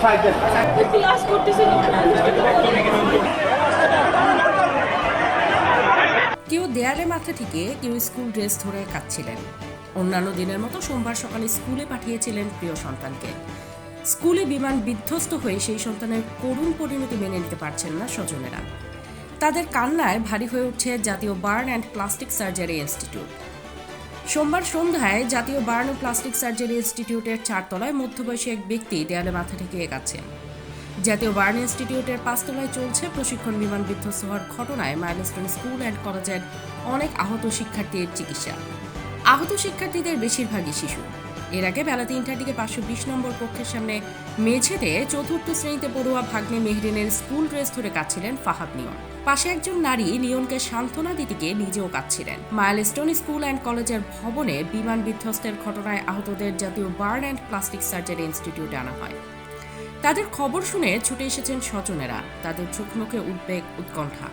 Class করতেছিল। কেউ দেয়ালে মাথা থেকে, কেউ স্কুল ড্রেস ধরে কাঁদছিলেন। অন্যান্য দিনের মতো সোমবার সকালে স্কুলে পাঠিয়েছিলেন প্রিয় সন্তানকে। স্কুলে বিমান বিধ্বস্ত হয়ে সেই সন্তানের করুণ পরিণতি মেনে নিতে পারছেন না স্বজনেরা। তাদের কান্নায় ভারী হয়ে উঠছে জাতীয় burn and plastic surgery institute. সোমবার সন্ধ্যায় জাতীয় বার্ন ও প্লাস্টিক সার্জারি ইনস্টিটিউটের 4 তলায় মধ্যবয়সী এক ব্যক্তি দেয়ালে মাথা ঠেকিয়ে কাঁদছেন। জাতীয় বার্ন ইনস্টিটিউটের 5 তলায় চলছে প্রশিক্ষণ বিমান বিধ্বস্ত হওয়ার ঘটনায় মাইলস্টোন স্কুল অ্যান্ড কলেজের অনেক আহত শিক্ষার্থীর চিকিৎসা। আহত শিক্ষার্থীদের বেশিরভাগই শিশু। এর আগে বেলা 3টার দিকে 520 নম্বর কক্ষের সামনে মেঝেতে 4র্থ শ্রেণীতে পড়ুয়া ভাগ্নে মেহরিনের স্কুল ড্রেস ধরে কাঁদছিলেন ফাহাদ নিয়ন। পাশে একজন নারী নিয়নকে সান্ত্বনা দিতে গিয়ে নিজেও কাঁদছিলেন। মাইলস্টোন স্কুল অ্যান্ড কলেজের ভবনে বিমান বিধ্বস্তের ঘটনায় আহতদের জাতীয় বার্ন অ্যান্ড প্লাস্টিক সার্জারি ইনস্টিটিউটে আনা হয়। তাদের খবর শুনে ছুটে এসেছেন স্বজনেরা। তাদের চোখ মুখে উদ্বেগ, উৎকণ্ঠা।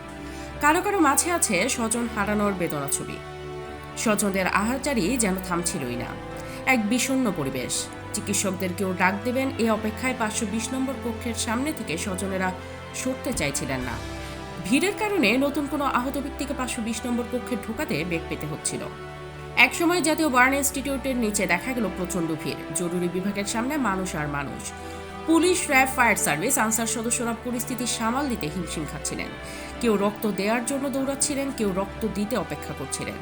কারো কারো মাঝে আছে স্বজন হারানোর বেদনা ছবি। স্বজনদের আহাজারি যেন থামছিলই না। এক বিষণ্ণ পরিবেশ। চিকিৎসকদের কেউ ডাক দেবেন এই অপেক্ষায় 520 নম্বর কক্ষের সামনে থেকে স্বজনেরা সরতে চাইছিলেন না। ভিড়ের কারণে নতুন কোনো আহত ব্যক্তিকে 520 নম্বর কক্ষে ঢোকাতে বেগ পেতে হচ্ছিল। একসময় জাতীয় বার্ন ইনস্টিটিউটের নিচে দেখা গেল প্রচণ্ড ভিড়। জরুরি বিভাগের সামনে মানুষ আর মানুষ। Police, RAB, fire service, answer সদস্যরা পরিস্থিতি সামাল দিতে হিমশিম খাচ্ছিলেন। কেউ রক্ত দেওয়ার জন্য দৌড়াচ্ছিলেন, কেউ রক্ত দিতে অপেক্ষা করছিলেন।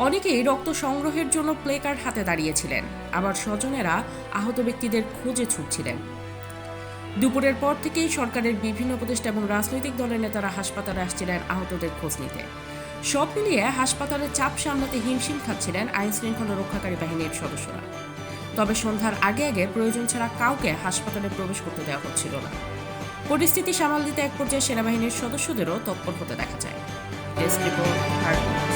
অনেকেই রক্ত সংগ্রহের জন্য প্লেকার্ড হাতে দাঁড়িয়েছিলেন। আবার স্বজনেরা আহত ব্যক্তিদের খোঁজে ছুটছিলেন। দুপুরের পর থেকেই সরকারের বিভিন্ন উপদেষ্টা এবং রাজনৈতিক দলের নেতারা হাসপাতালে আসছিলেন আহতদের খোঁজ নিতে। সব মিলিয়ে হাসপাতালে চাপ সামলাতে হিমশিম খাচ্ছিলেন আইন শৃঙ্খলা রক্ষাকারী বাহিনীর সদস্যরা। তবে সন্ধ্যার আগে আগে প্রয়োজন ছাড়া কাউকে হাসপাতালে প্রবেশ করতে দেওয়া হচ্ছিল না। পরিস্থিতি সামাল দিতে এক পর্যায়ে সেনাবাহিনীর সদস্যদেরও তৎপর হতে দেখা যায়। Desk report.